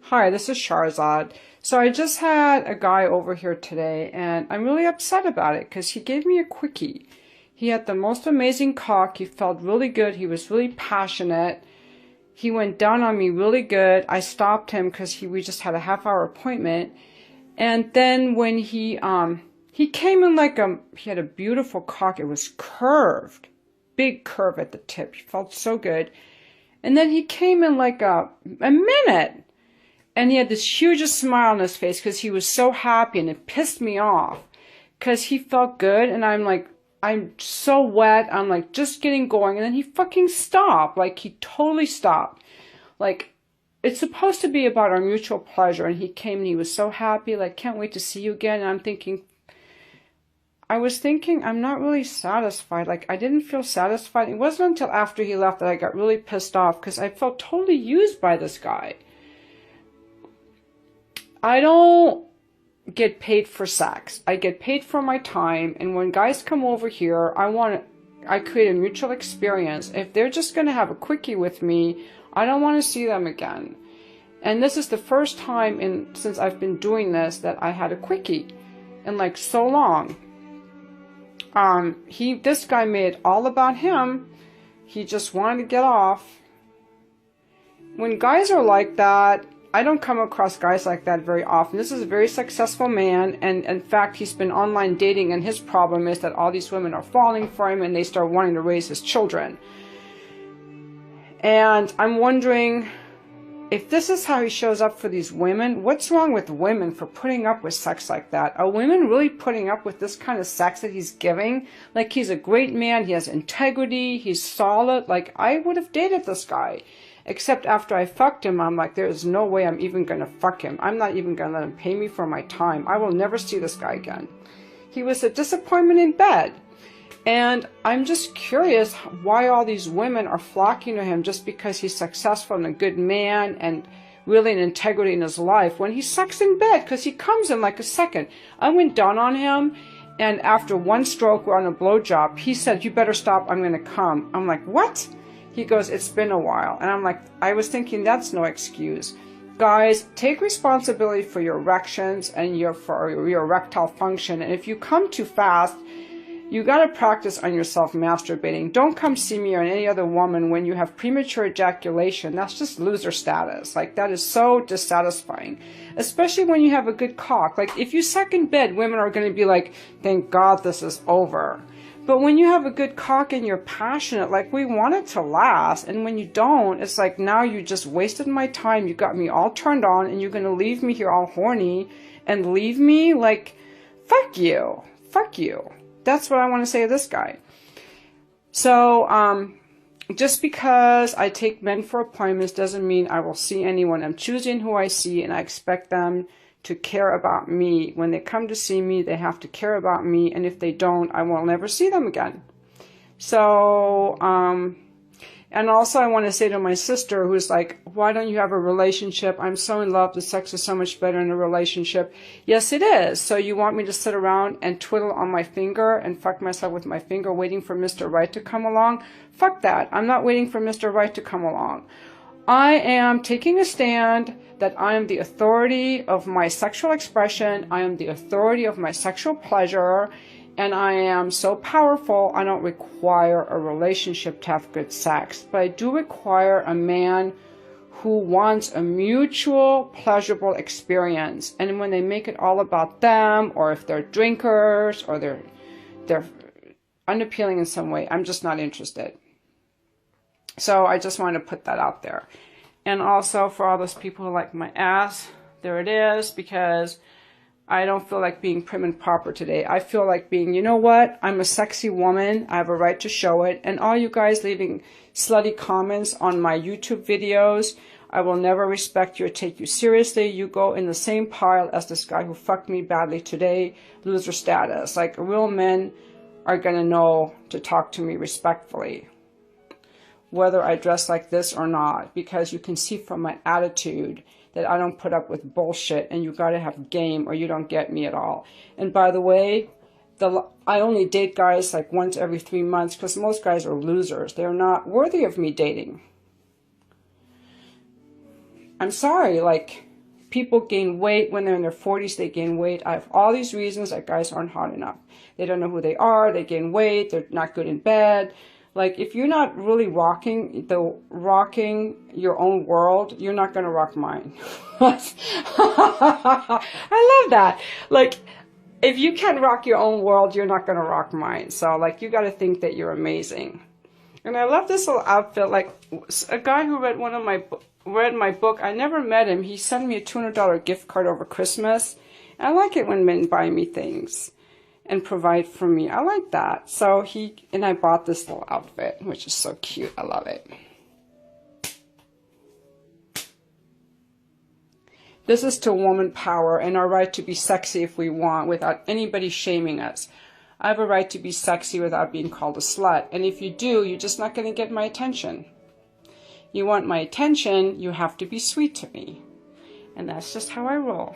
Hi, this is Sharzad. So I just had a guy over here today, and I'm really upset about it because he gave me a quickie. He had the most amazing cock. He felt really good. He was really passionate. He went down on me really good. I stopped him because we just had a half-hour appointment. And then when he came in like he had a beautiful cock. It was curved, big curve at the tip. He felt so good. And then he came in like a minute. And he had this huge smile on his face because he was so happy, and it pissed me off because he felt good. And I'm like, I'm so wet. I'm like just getting going. And then he fucking stopped. Like he totally stopped. Like it's supposed to be about our mutual pleasure. And he came and he was so happy. Like, can't wait to see you again. And I was thinking, I'm not really satisfied. Like I didn't feel satisfied. It wasn't until after he left that I got really pissed off because I felt totally used by this guy. I don't get paid for sex. I get paid for my time. And when guys come over here, I create a mutual experience. If they're just going to have a quickie with me, I don't want to see them again. And this is the first time since I've been doing this that I had a quickie in like so long. This guy made it all about him. He just wanted to get off. When guys are like that, I don't come across guys like that very often. This is a very successful man, and in fact, he's been online dating, and his problem is that all these women are falling for him, and they start wanting to raise his children. And I'm wondering, if this is how he shows up for these women, what's wrong with women for putting up with sex like that? Are women really putting up with this kind of sex that he's giving? Like, he's a great man, he has integrity, he's solid. Like, I would have dated this guy. Except after I fucked him, I'm like, there's no way I'm even going to fuck him. I'm not even going to let him pay me for my time. I will never see this guy again. He was a disappointment in bed. And I'm just curious why all these women are flocking to him just because he's successful and a good man and really an integrity in his life when he sucks in bed, because he comes in like a second. I went down on him, and after one stroke, we're on a blowjob. He said, "You better stop, I'm going to come." I'm like, what? He goes, "It's been a while." And I'm like, I was thinking that's no excuse. Guys, take responsibility for your erections and for your erectile function. And if you come too fast, you got to practice on yourself masturbating. Don't come see me or any other woman when you have premature ejaculation. That's just loser status. Like, that is so dissatisfying. Especially when you have a good cock. Like, if you suck in bed, women are going to be like, thank God this is over. But when you have a good cock and you're passionate, like, we want it to last. And when you don't, it's like, now you just wasted my time. You got me all turned on, and you're going to leave me here all horny and leave me? Like, fuck you. Fuck you. That's what I want to say to this guy. So, just because I take men for appointments doesn't mean I will see anyone. I'm choosing who I see, and I expect them to care about me. When they come to see me, they have to care about me, and if they don't, I will never see them again. So, and also I want to say to my sister, who's like, why don't you have a relationship? I'm so in love. The sex is so much better in a relationship. Yes, it is. So you want me to sit around and twiddle on my finger and fuck myself with my finger waiting for Mr. Right to come along? Fuck that. I'm not waiting for Mr. Right to come along. I am taking a stand that I am the authority of my sexual expression. I am the authority of my sexual pleasure. And I am so powerful, I don't require a relationship to have good sex. But I do require a man who wants a mutual, pleasurable experience. And when they make it all about them, or if they're drinkers, or they're unappealing in some way, I'm just not interested. So I just wanted to put that out there. And also for all those people who like my ass, there it is, because I don't feel like being prim and proper today. I feel like being, you know what? I'm a sexy woman. I have a right to show it. And all you guys leaving slutty comments on my YouTube videos, I will never respect you or take you seriously. You go in the same pile as this guy who fucked me badly today, loser status. Like, real men are going to know to talk to me respectfully, whether I dress like this or not, because you can see from my attitude that I don't put up with bullshit, and you gotta have game or you don't get me at all. And by the way, I only date guys like once every 3 months because most guys are losers. They're not worthy of me dating. I'm sorry, like, people gain weight when they're in their 40s. They gain weight. I have all these reasons that guys aren't hot enough. They don't know who they are. They gain weight. They're not good in bed. Like, if you're not really rocking your own world, you're not going to rock mine. I love that. Like, if you can't rock your own world, you're not going to rock mine. So, like, you got to think that you're amazing. And I love this little outfit. Like, a guy who read my book, I never met him. He sent me a $200 gift card over Christmas. And I like it when men buy me things and provide for me. I like that. So I bought this little outfit, which is so cute. I love it. This is to woman power and our right to be sexy if we want without anybody shaming us. I have a right to be sexy without being called a slut. And if you do, you're just not going to get my attention. You want my attention, you have to be sweet to me. And that's just how I roll.